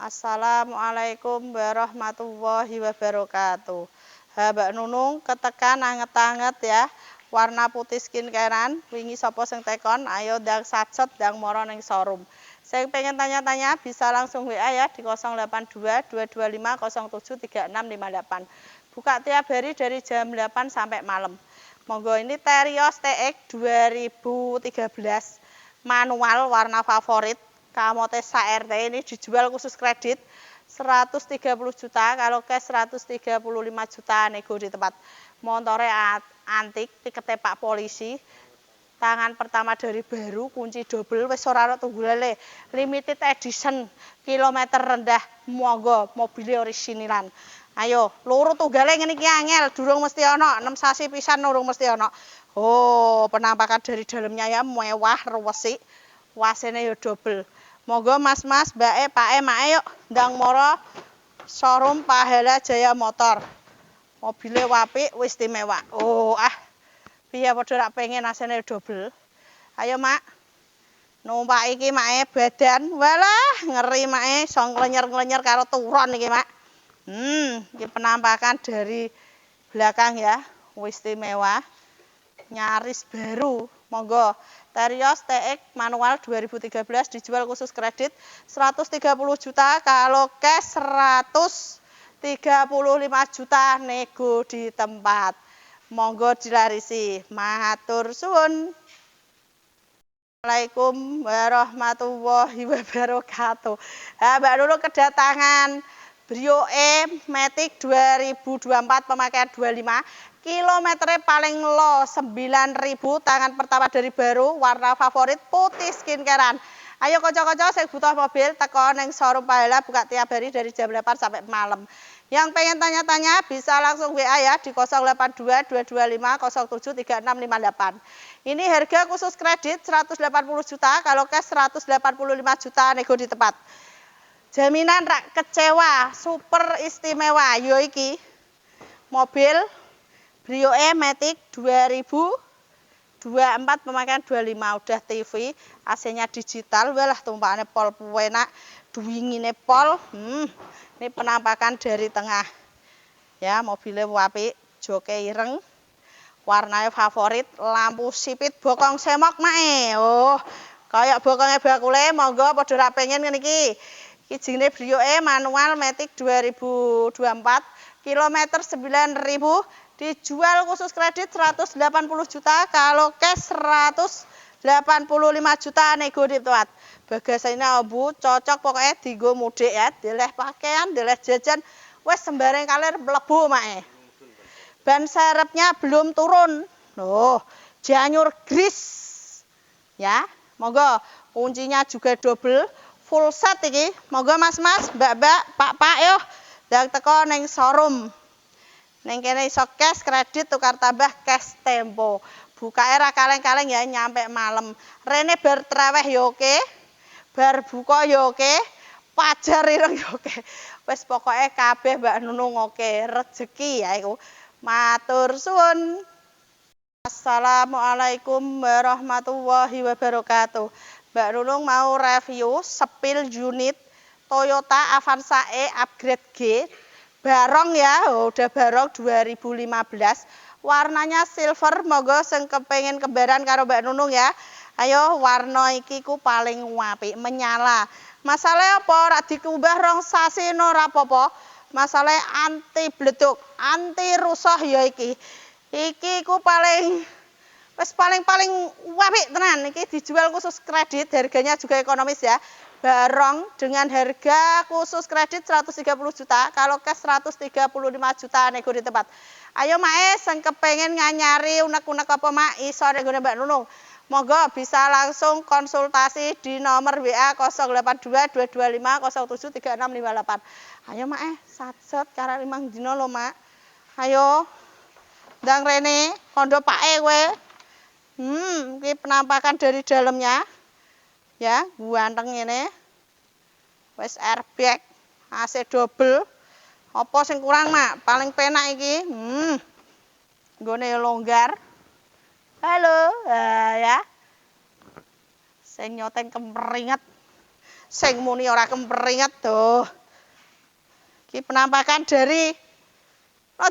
Assalamualaikum warahmatullahi wabarakatuh. Mbak Nunung ketekan anget-anget ya. Warna putih skincarean. Wingi sapa sing tekon, ayo ndang satset ndang mara ning showroom. Sing pengen tanya-tanya bisa langsung WA ya di 082 225 07 3658. Buka tiap hari dari jam 8 sampai malam. Monggo ini Terios TX 2013 manual warna favorit. Kamote RT ini dijual khusus kredit 130 juta, kalau cash 135 juta nego di tempat. Montore antik, tiketnya Pak Polisi. Tangan pertama dari baru, kunci double, wis ora tunggulane. Limited edition, kilometer rendah, monggo mobilnya originalan. Ayo, loro tunggale ngene iki angel, durung mesti ana, 6 sasi pisan durung mesti ana. Oh, penampakan dari dalamnya ya mewah, resik. Wasene ya double. Monggo mas-mas, mbake, pake, make yuk ndang mara showroom Pahala Jaya Motor. Mobilnya apik, wis istimewa. Oh, piye padha rak pengen asene double. Ayo, Mak. Numpak iki make badan. Walah, ngeri make, iso nglenyer-nglenyer karo turon iki, Mak. Iki penampakan dari belakang ya, wis istimewa. Nyaris baru. Monggo. Terios TX manual 2013 dijual khusus kredit 130 juta, kalau cash 135 juta nego di tempat. Monggo dilarisi. Matur suwun. Assalamualaikum warahmatullahi wabarakatuh. Mbak Nunung kedatangan Brio E Matic 2024 pemakaian 25. Kilometernya paling low 9.000, tangan pertama dari baru, warna favorit putih skincarean. Ayo kocok-kocok saya butuh mobil, teko neng showroom Pahala, buka tiap hari dari jam 8 sampai malam. Yang pengen tanya-tanya bisa langsung WA ya di 082 225 07 3658. Ini harga khusus kredit 180 juta, kalau cash 185 juta nego di tempat. Jaminan rak kecewa, super istimewa. Yo iki mobil Brio E Matic 2024 pemakaian 25, udah TV, AC-nya digital, walah tumpakannya pol enak, duwingine pol. Ini penampakan dari tengah. Ya, mobilnya apik, joke ireng. Warnanya favorit, lampu sipit, bokong semok mae. Oh, kayak bokongnya bakule, monggo padha rak pengen ngene iki. Iki jenenge Brio E manual Matic 2024, kilometer 9.000. Dijual khusus kredit 180 juta, kalau cash 185 juta nego di tempat. Bagasinya abu, cocok pokoknya digo mudik ya, dileh pakaian, dileh jajan, wes sembarang kalir mlebu mae. Ban serepnya belum turun. Loh, janyur gris. Ya, monggo kuncinya juga double, full set iki. Monggo mas-mas, mbak-mbak, pak-pak yo, ndang teko ning showroom. Neng kene iso cash kredit tukar tambah cash tempo. Buka era kaleng-kaleng ya nyampe malam. Rene bar treweh ya oke. Bar buka ya oke. Pajar ireng ya oke. Wis pokoke kabeh Mbak Nunung oke. Rezeki ya iku. Matur suwun. Assalamualaikum warahmatullahi wabarakatuh. Mbak Nunung mau review sepil unit Toyota Avanza E upgrade G. Barong ya, udah barong 2015. Warnanya silver, monggo sing kepengin kembaran karo Mbak Nunung ya. Ayo warna iki ku paling apik, menyala. Masalah apa? Ora dikumbah rong sasi ora apa-apa. Masalah anti bleduk, anti rusuh ya iki. Iki ku paling paling apik tenan. Iki dijual khusus kredit, harganya juga ekonomis ya. Barong dengan harga khusus kredit 130 juta, kalau cash 135 juta nego di tempat. Ayo mae sing kepengen nganyari unek-unek apa mak iso ning gone Mbak Nunung. Monggo bisa langsung konsultasi di nomor WA 082 225 07 3658. Ayo mae satset karo 5 dina lho mak. Ayo ndang rene kondo pake kowe. Iki penampakan dari dalamnya. Ya, ganteng ini. Wes airbag, AC double. Apa sing kurang, Mak? Paling penak iki. Nggone longgar. Halo, ya. Sing nyoteng kemeringet. sing muni ora kemperinget tuh. Iki penampakan dari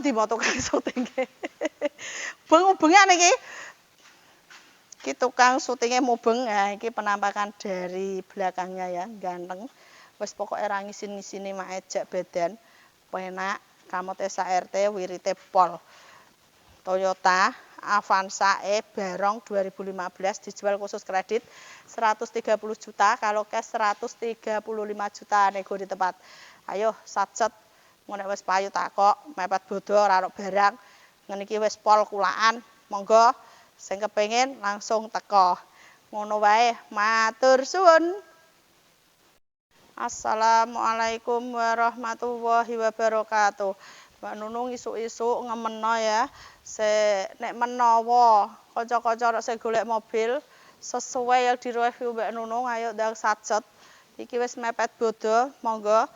di moto kang syuting. Beng-bengan iki. Iki tukang syutingnya mubeng. Nah, iki penampakan dari belakangnya ya, ganteng. Wes pokoknya ra ngisin-ngisini mak ejek badan. Penak, kamote SRT wirite pol. Toyota Avanza E Barong 2015 dijual khusus kredit 130 juta, kalau cash 135 juta, nego di tempat. Ayo satset ngono wis payu takok, mepet bodo ora barang. Ngene iki wis pol kulaan, monggo sing kepengin langsung teko. Ngono wae, matur suwun. Assalamualaikum warahmatullahi wabarakatuh. Mbak Nunung isuk-isuk ngemeno ya. Nek menawa kanca-kanca sing golek mobil sesuai yang direview Mbak Nunung, ayo ndang satset. Iki wis mepet bodo, monggo.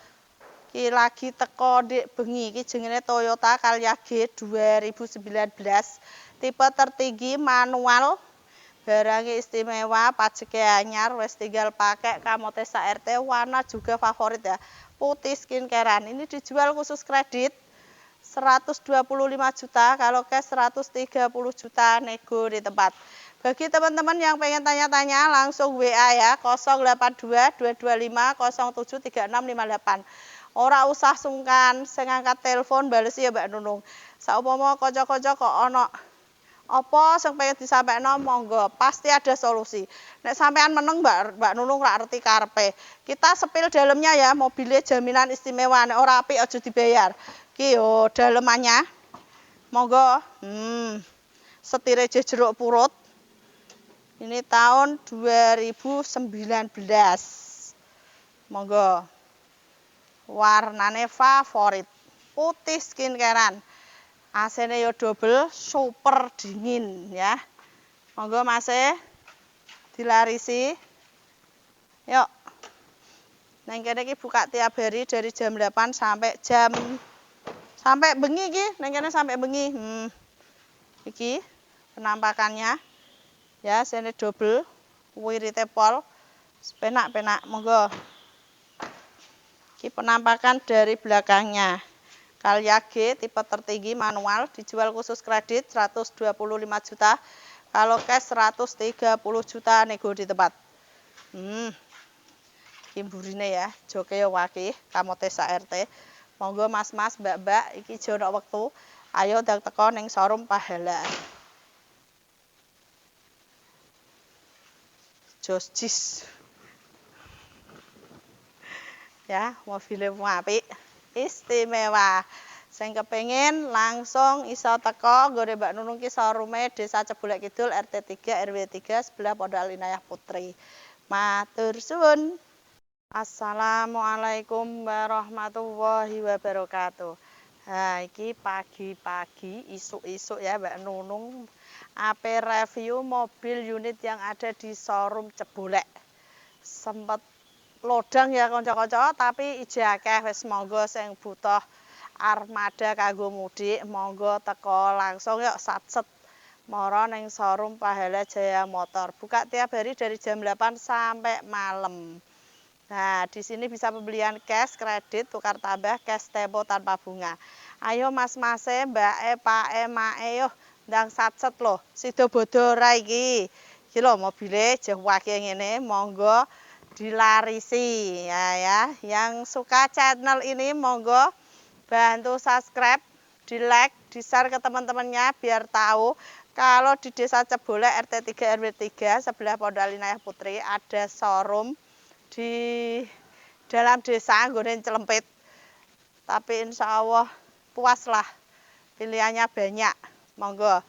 Iki lagi teko dik bengi, iki jenenge Toyota Calya G 2019. Tipe tertinggi manual. Barangnya istimewa, pajaknya anyar, wis tinggal pakai kamote SRT, warna juga favorit ya. Putih skincarean. Ini dijual khusus kredit 125 juta, kalau cash 130 juta, nego di tempat. Bagi teman-teman yang pengen tanya-tanya langsung WA ya, 082 225 07 3658. Ora usah sungkan, sing ngangkat telepon bales ya Mbak Nunung. Saumpama kanca-kanca kok ana apa sing pengen disampaikan, monggo, pasti ada solusi. Nek sampean meneng Mbak Nunung ra ngerti karepe. Kita sepil dalamnya ya, mobilnya jaminan istimewa, nek ora apik aja dibayar. Iki yo dalemannya. Monggo. Setire jeruk purut. Ini tahun 2019. Monggo. Warnane favorit. Putih skincarean. AC-ne yo double, super dingin ya. Monggo Mas dilarisi. Yuk. Nang kene iki buka tiap hari dari jam 8 sampai bengi iki, nang kene sampai bengi. Iki penampakannya. Ya, sene double, wirite pol. Penak-penak, monggo. Iki penampakan dari belakangnya. Calya G tipe tertinggi manual, dijual khusus kredit 125 juta, kalau cash 130 juta, nego di tempat. Iki mburine ya, joke yo wakih, kamote SRT. Monggo mas-mas, mbak-mbak, iki jono wektu, ayo ndang teko ning showroom Pahala. Josjis. Ya, mobilnya apik. Istimewa. Sing kepengin langsung iso teko nggone Mbak Nunung ki showroom-e Desa Cebulek Kidul RT 3 RW 3 sebelah Pondok Inayah Putri. Matur suwun. Assalamualaikum warahmatullahi wabarakatuh. Nah, iki pagi-pagi isuk-isuk ya Mbak Nunung ape review mobil unit yang ada di showroom Cebulek. Sempet lodang ya kanca-kanca, tapi ije akeh wis, monggo sing butuh armada kanggo mudik, monggo teko langsung yuk satset mara ning showroom Pahala Jaya Motor. Buka tiap hari dari jam 8 sampai malam. Nah, di sini bisa pembelian cash, kredit, tukar tambah, cash tempo tanpa bunga. Ayo mas-mase, mbake, pake, make yo ndang satset loh. Sida bodo ora iki. Iki lho mobile jeh wakil ngene, monggo dilarisi ya. Yang suka channel ini monggo bantu subscribe, di like, di share ke teman-temannya biar tahu kalau di Desa Cebulek RT 3 RW 3 sebelah Pondok Inayah Putri ada showroom di dalam desa nggone Celempit. Tapi insya Allah puas lah, pilihannya banyak. Monggo.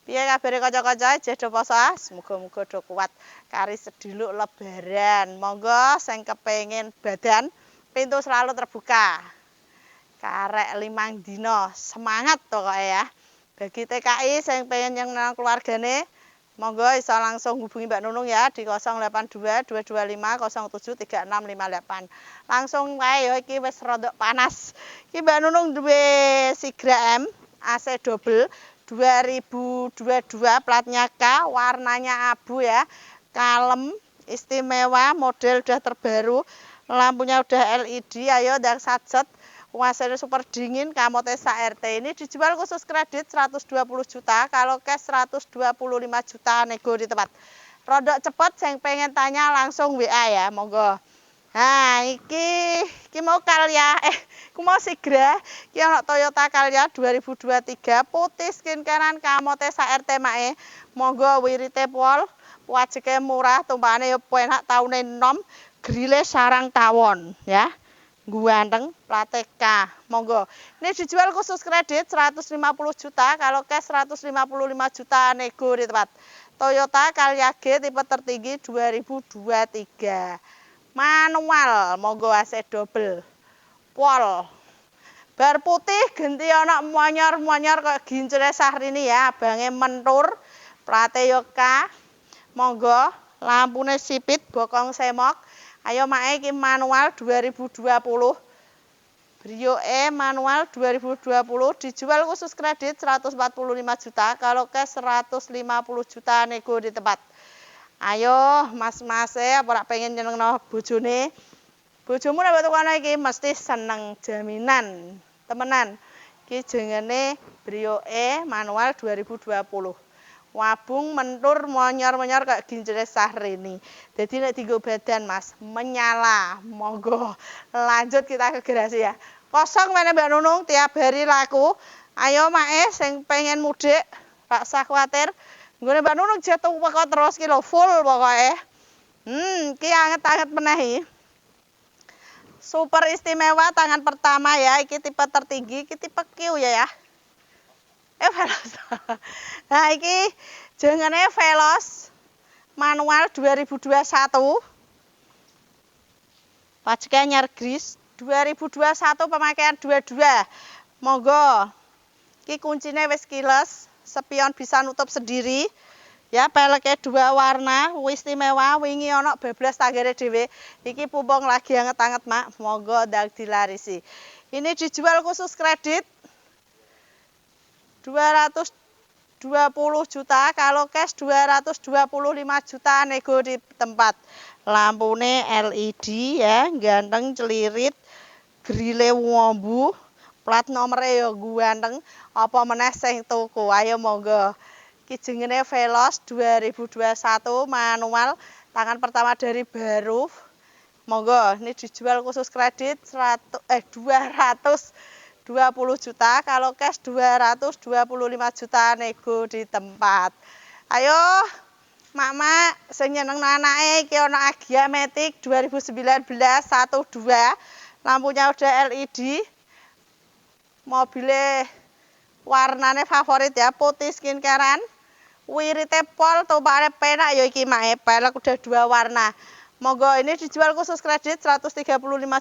Piye kabare kanca-kanca jedo poso? Muga-muga do kuat kari sediluk lebaran. Monggo sing kepengin badan, pintu selalu terbuka. Karek 5 dino, semangat pokoke ya. Bagi TKI sing pengen yang nang keluargane, monggo iso langsung hubungi Mbak Nunung ya di 082 225 07 3658. Langsung wae ya, iki wis rodok panas. Iki Mbak Nunung duwe Sigra M AC double 2022, platnya K, warnanya abu ya, kalem, istimewa, model udah terbaru, lampunya udah LED. Ayo ndang sajet, kuasanya super dingin, kamote RT. Ini dijual khusus kredit 120 juta, kalau cash 125 juta, nego di tempat. Rodok cepet, yang pengen tanya langsung WA ya, monggo. Nah, iki mau Calya, ku mau Sigra, iki ana Toyota Calya 2023, putih skincarean kamote RT mae. Monggo wirite pol, wajeke murah, tumpakane ya penak, taune enom, grile sarang tawon ya. Ganteng, plate K. Monggo. Ini dijual khusus kredit 150 juta, kalau cash 155 juta, nego di tempat. Toyota Calya G tipe tertinggi 2023. Manual, monggo AC double. Pol. Bar putih ganti ana monyor-monyor kok gincire Syahrini ya, abange mentur, plate yo K. Monggo, lampune sipit, bokong semok. Ayo mae iki manual 2020. Brio E manual 2020 dijual khusus kredit 145 juta, kalau cash 150 juta, nego di tempat. Ayo mas-mase apa rak pengen nyenengno bojone. Bojomu nek tukane iki mesti seneng, jaminan. Temenan. Iki jenenge Brio E manual 2020. Wabung mentur monyor-monyor kayak gincire Syahrini. Jadi nek dienggo badan Mas, menyala. Monggo. Lanjut kita ke garasi ya. Kosong meneh Mbak Nunung, tiap hari laku. Ayo mae sing pengen mudik, rak usah kuwatir. Nggone Mbak Nunung jatuh pokok terus ki lho, full pokoke. Ki anget-anget meneh iki. Super istimewa tangan pertama ya, iki tipe tertinggi, iki tipe Q ya. Veloz. Nah, iki jenenge Veloz manual 2021. Pajake anyar gris 2021 pemakaian 22. Monggo. Iki kuncine wis kiles, spion bisa nutup sendiri. Ya, peleke dua warna, istimewa, wingi ana bablas tanggane dhewe. Iki pumpung lagi anget-anget, Mak. Monggo ndang dilarisi. Ini dijual khusus kredit 220 juta, kalau cash 225 juta, nego di tempat. Lampune LED ya, ganteng celirit, grille wombu, plat nomere yo ganteng, apa meneh sing tuku. Ayo monggo. Iki jenenge Veloz 2021 manual, tangan pertama dari baru. Monggo, ini dijual khusus kredit 220 juta, kalau cash 225 juta, nego di tempat. Ayo mak-mak sing nyeneng anake iki ana Agya Matic 2019 12, lampunya udah LED. Mobilnya warnanya favorit ya, putih skincarean. Wirite pol, tumpakane penak ya iki mak, pelek udah dua warna. Monggo, ini dijual khusus kredit 135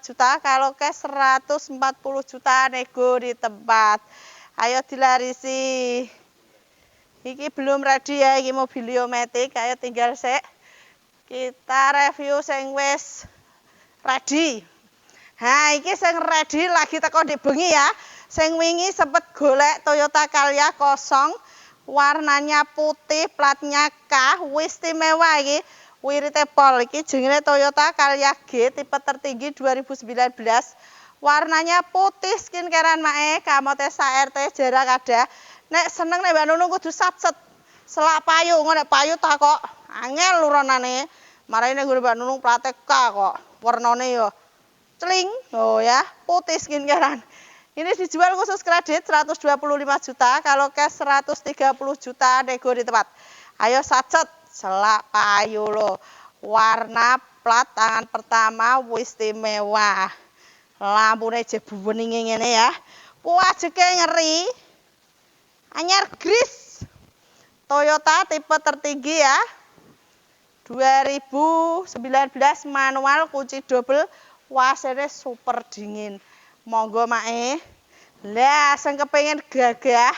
juta, kalau cash 140 juta, nego di tempat. Ayo dilarisi. Iki belum ready ya, iki Mobilio Matic, ayo tinggal sik. Kita review sing wis ready. Nah, iki sing ready lagi teko di bengi ya. Sing wingi sempet golek Toyota Calya kosong, warnanya putih, platnya K, istimewa iki. Wirite pol, iki jenenge Toyota Calya G tipe tertinggi 2019. Warnanya putih skincarean mae, kamote RT jarak ada. Nek seneng nek Mbak Nunung kudu satset. Selak payu, nek payu tak kok angel luronane. Marane nek Mbak Nunung plate K kok. Warnane yo celing. Oh ya, putih skincarean. Ini dijual khusus kredit 125 juta, kalau cash 130 juta, nego di tempat. Ayo satset. Selak payu lo, warna plat tangan pertama istimewa. Lampune jebu bening ngene ya. Wajeke ngeri. Anyar gris. Toyota tipe tertinggi ya. 2019 manual, kunci double, wasene super dingin. Monggo mae. Lah sing kepengin gagah,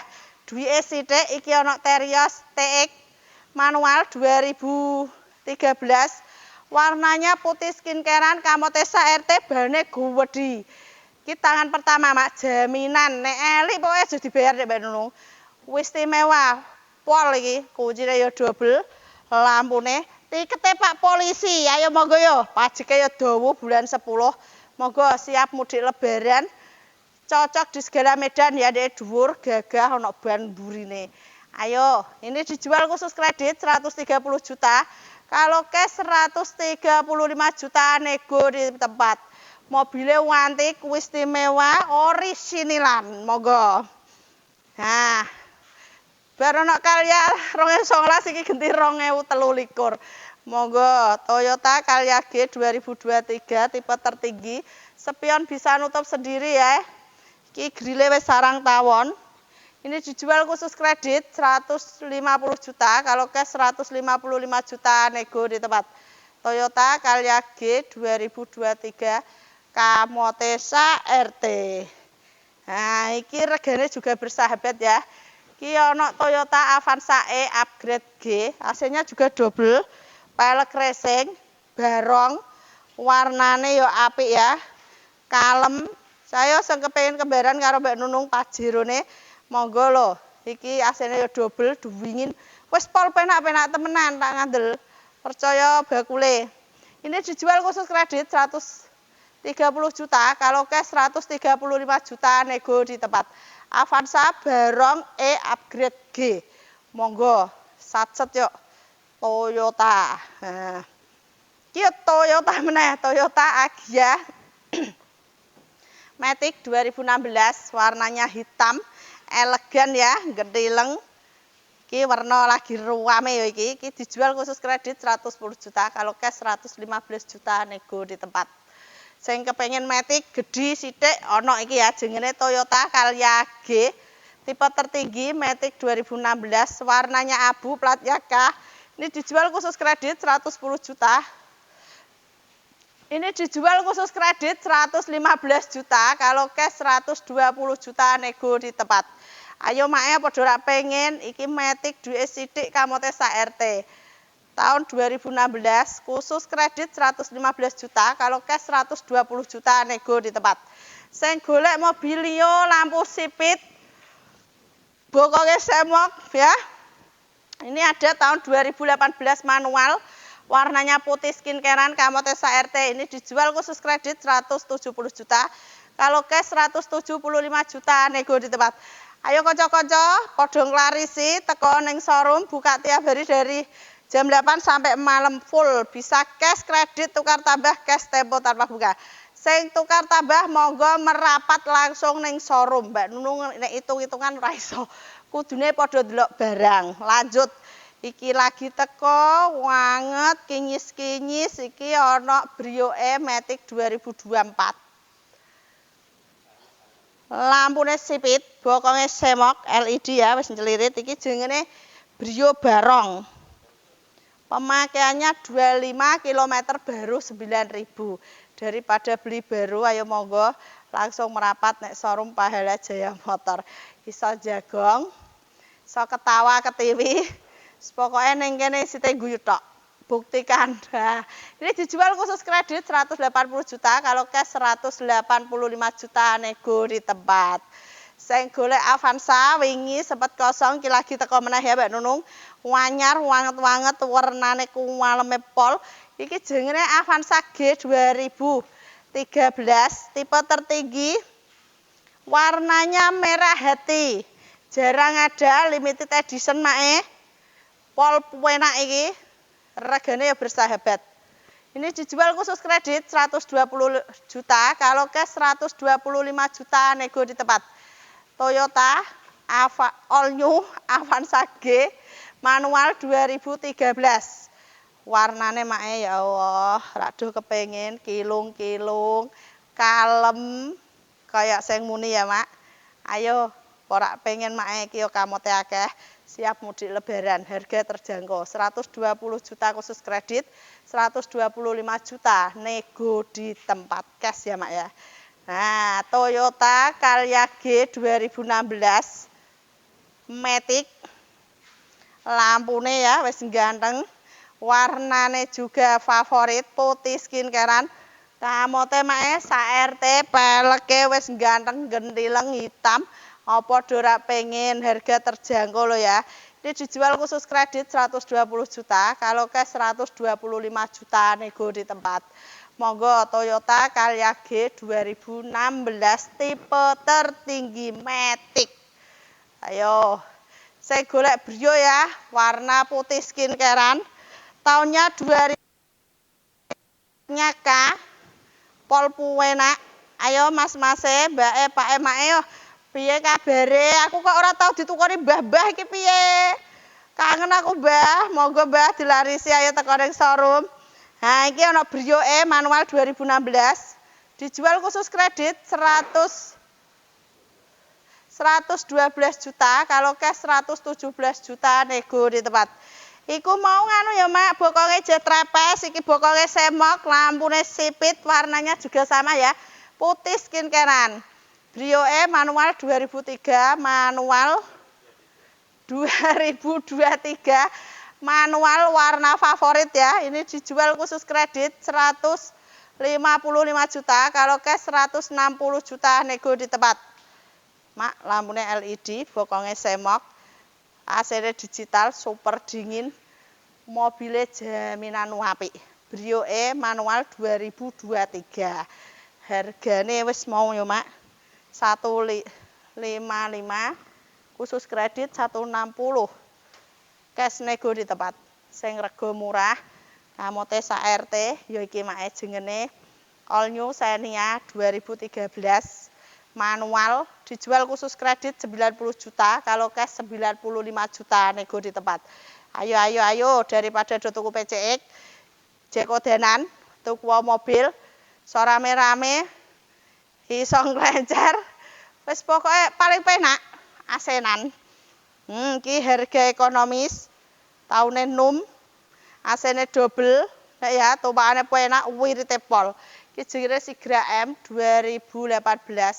duwike sithik iki ana Terios TX manual 2013, warnanya putih skincarean, kamote RT, bane gede. Iki tangan pertama mak, jaminan nek elik pokoke aja dibayar nek Mbak Nunung. Istimewa pol iki, kuncine ya double, lampune Tikete Pak Polisi, ayo monggo yo, pajeke yo dawa bulan 10. Monggo siap mudik lebaran. Cocok di segala medan ya, dek dhuwur, gagah, ono ban burine. Ayo, ini dijual khusus kredit 130 juta. Kalau cash 135 juta nego di tempat. Mobilnya wantik, istimewa, orisinilan, monggo. Nah, baru nak Calya 2019 iki ganti 2023. Monggo, Toyota Calya G 2023 tipe tertinggi. Spion bisa nutup sendiri ya. Iki grille wis sarang tawon. Ini dijual khusus kredit 150 juta, kalau cash 155 juta nego di tempat. Toyota Calya G 2023 Kamotesa RT. Nah, iki regane juga bersahabat ya. Iki ono Toyota Avanza E upgrade G, AC-nya juga double, pelek racing, barong, warnane yo apik ya. Kalem. Saya sing kepengin kembaran karo Mbak Nunung Pajerone, monggo lho. Iki AC-ne yo double, duwingin. Wis pol penak-penak temenan tak ngandel. Percaya bakule. Ini dijual khusus kredit 130 juta, kalau cash 135 juta nego di tempat. Avanza barong E upgrade G. Monggo, satset yuk. Toyota. Nah. Iki Toyota meneh, Toyota Agya. Matic 2016, warnanya hitam, elegan ya, gedileng. Iki warna lagi ruame ya iki. Iki dijual khusus kredit 110 juta, kalau cash 115 juta nego di tempat. Sing kepengen Matic gede sithik ana iki ya, jenenge Toyota Calya G. Tipe tertinggi Matic 2016, warnanya abu, platnya K. Ini dijual khusus kredit 110 juta. Ini dijual khusus kredit 115 juta, kalau cash 120 juta nego di tempat. Ayo mae padha ora pengen iki Matic duwe sithik Kamotesa RT. Tahun 2016 khusus kredit 115 juta, kalau cash 120 juta nego di tempat. Sing golek mobilio lampu sipit bokonge semok ya. Ini ada tahun 2018 manual. Warnanya putih skincarean Kamotesa RT. Ini dijual khusus kredit 170 juta. Kalau cash 175 juta nego di tempat. Ayo konco-konco, padha nglarisi teko ning showroom, buka tiap hari dari jam 8 sampai malam full. Bisa cash, kredit, tukar tambah, cash tempo tanpa buka. Sing tukar tambah monggo merapat langsung ning showroom. Mbak Nunung nek hitung-hitungan ora iso. Kudune padha delok barang. Lanjut. Iki lagi teko wanget kinyis-kinyis iki ana Brio E Matic 2024. Lampune sipit, bokonge semok LED ya, wis njelirit. Iki jenenge Brio Barong. Pemakaiannya 25 km baru 9.000. Daripada beli baru, ayo monggo langsung merapat nek showroom Pahala Jaya Motor. Iso jagong, iso ketawa ketiwi. Pokoknya neng kene site guyu tok. Buktikan. Nah, ini dijual khusus kredit 180 juta, kalau cash 185 juta nego di tempat. Sing golek Avanza wingi sempat kosong, iki lagi teko meneh ya Mbak Nunung. Wanyar wanget-wanget warnane kuwaleme pol. Iki jenenge Avanza G 2013, tipe tertinggi. Warnanya merah hati. Jarang ada limited edition mae. Pol enak iki, regane ya bersahabat. Ini dijual khusus kredit 120 juta, kalau cash 125 juta nego di tempat. Toyota All New Avanza G manual 2013. Warnane mae ya Allah, raduh kepengen kilung-kilung, kalem kayak sing muni ya, Mak. Ayo, ora pengen mae iki yo kamote akeh. Siap mudik lebaran, harga terjangkau 120 juta khusus kredit, 125 juta nego di tempat cash ya Mak ya. Nah, Toyota Calya G 2016 Matic, lampune ya wis ganteng, warnane juga favorit, putih skincarean. Kamote Mak SRT, peleke wis ganteng, gentileng hitam. Apa dora pengen harga terjangkau lo ya. Ini dijual khusus kredit 120 juta, kalau cash 125 juta nego di tempat. Monggo Toyota Calya G 2016 tipe tertinggi Matic. Ayo, saya golek Brio ya, warna putih skincarean. Tahunnya 2000 K, pol puenak. Ayo mas-mas mbak pak emak yo. Piye kabare? Aku kok ora tau ditukoni mbah-mbah iki piye? Kangen aku mbah, monggo mbah dilarisi ayo teko ning showroom. Nah, iki ana Brio manual 2016. Dijual khusus kredit 112 juta, kalau cash 117 juta nego di tempat. Iku mau nganu ya mak, bokonge jet trepes, iki bokonge semok, lampune sipit, warnanya juga sama ya. Putih skincarean. Brio manual 2003, manual 2023, manual warna favorit ya. Ini dijual khusus kredit 155 juta, kalau cash 160 juta nego di tempat. Mak, lampunya LED, bokongnya semok, AC-nya digital, super dingin, mobilnya jaminan apik. Brio manual 2023. Harganya wis mau ya mak. 155 khusus kredit 160 cash nego di tempat sing rego murah kamote sak RT ya iki mae jengene All New Xenia 2013 manual dijual khusus kredit 90 juta kalau cash 95 juta nego di tempat. Ayo daripada do tuku PCX jeko denan tuku mobil so rame-rame iso nglencer wis pokoke paling penak asenan. Iki harga ekonomis taune num asene double ya tumpakane penak wirite pol. Iki jenenge Sigra M 2018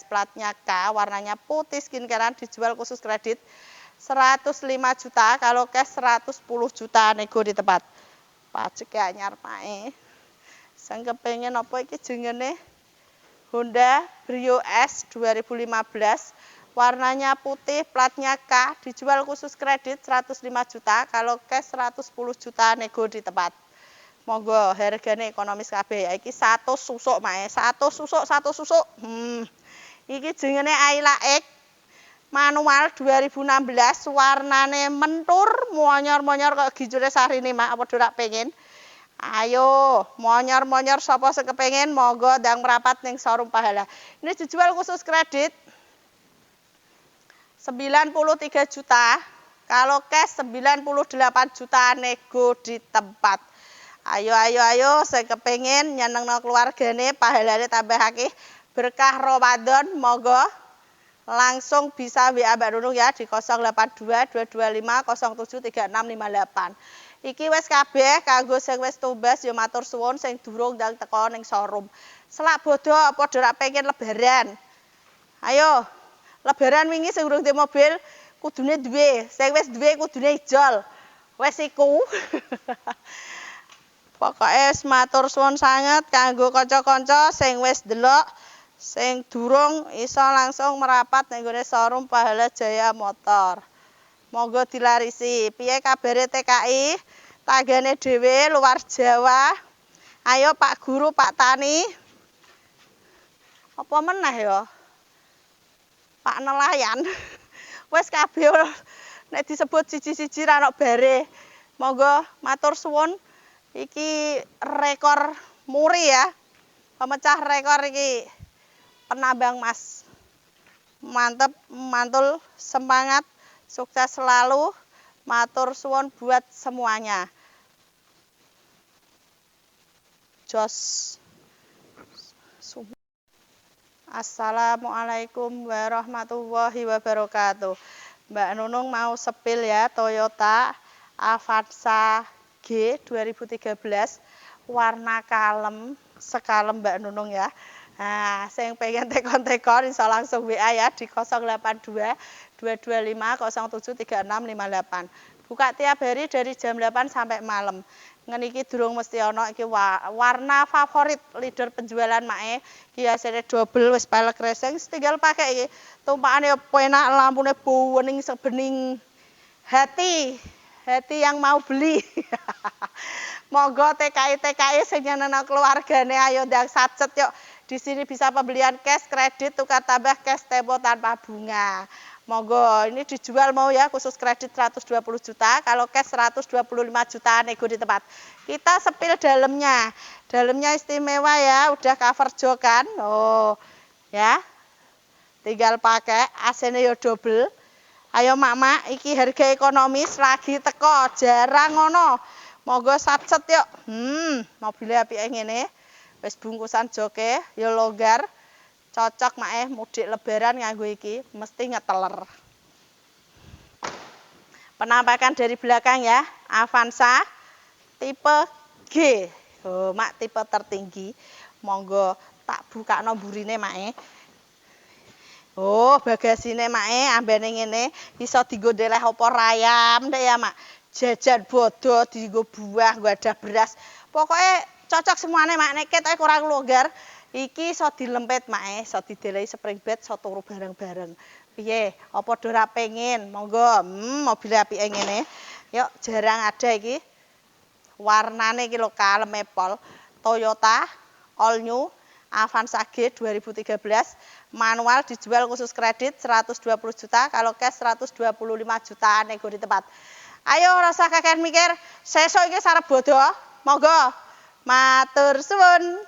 platnya K warnanya putih skincarean dijual khusus kredit 105 juta kalau cash 110 juta nego di tempat. Pajak anyar mae. Sing kepengin apa iki jenenge Honda Brio S 2015 warnanya putih platnya K dijual khusus kredit 105 juta kalau cash 110 juta nego di tempat. Monggo harganya ekonomis kabeh ya iki 1 susuk mae 1 susuk. Iki jenenge Ayla X manual 2016 warnane mentur monyor-monyor kok gijure sarine mak apa ora pengen. Ayo, monyor-monyor sapa sing kepengin monggo ndang merapat ning showroom Pahala. Ini dijual khusus kredit 93 juta, kalau cash 98 juta nego di tempat. Ayo sing kepengin nyenengno keluargane pahalane tambah akeh berkah Ramadan monggo langsung bisa WA Mbak Nunung ya di 082 225 07 3658. Iki wis kabeh kanggo sing wis tumbas ya matur suwun sing durung ndang teko ning showroom. Selak bodo padha ora pengen lebaran. Ayo, lebaran wingi sing urung duwe mobil kudune duwe, sing wis duwe kudune ijol. Wis iku. Pokoke matur suwun sanget kanggo kanca-kanca sing wis delok, sing durung iso langsung merapat ning gone showroom Pahala Jaya Motor. Monggo dilarisi. Piye kabare TKI? Tanggane dhewe luar Jawa. Ayo Pak Guru, Pak Tani. Apa meneh ya? Pak Nelayan. Wis kabeh nek disebut siji-siji ra ono bare. Monggo matur suwun. Iki rekor muri ya. Pemecah rekor iki penambang emas. Mantep, mantul, semangat. Sukses selalu, matur suwun buat semuanya. Jos. Assalamualaikum warahmatullahi wabarakatuh. Mbak Nunung mau sepil ya Toyota Avanza G 2013 warna kalem, sekalem Mbak Nunung ya. Nah, sing pengen tekon-tekon iso langsung WA ya di 082 225 07 3658. Buka tiap hari dari jam 8 sampai malam. Ngen iki durung mesti ana iki warna favorit leader penjualan mae. Iki asline double wis pelek racing tinggal pakai iki. Tumpakane penak lampune buwening sebening. hati yang mau beli. Monggo TKI sing nyenengno keluargane ayo ndang sacet yuk. Di sini bisa pembelian cash, kredit, tukar tambah cash tempo tanpa bunga. Monggo, ini dijual mau ya khusus kredit 120 juta, kalau cash 125 juta nego di tempat. Kita sepil dalamnya. Dalamnya istimewa ya, udah cover jok kan. Oh, ya. Tinggal pakai AC-nya yo double. Ayo mak-mak, iki harga ekonomis lagi teko, jarang ngono. Monggo sacet yuk. Mobilnya apike ngene. Wis bungkusan joke ya longgar. Cocok mak mudik lebaran nganggo iki, mesti ngeteler. Penampakan dari belakang ya, Avanza tipe G. Oh, mak tipe tertinggi. Monggo tak bukakno burine mak. Oh, bagasine mak ambene ngene, iso dienggo ndeleh apa rayam ndek ya mak. Jajan bodo dienggo buah, nggadah beras. Pokoknya cocok semuanya mak, nek ketok kurang longgar, iki iso dilempet mak, iso didelehi spring bed, iso turu bareng-bareng. Piye? Apa do ora pengen? Monggo, mobil apike ngene. Yuk, jarang ada iki. Warnane iki lho kalem Apple. Toyota All New Avanza G 2013. Manual dijual khusus kredit 120 juta, kalau cash 125 juta nego di tempat. Ayo rasa kakek mikir, sesuk iki sarep bodo. Monggo. Matur suwun.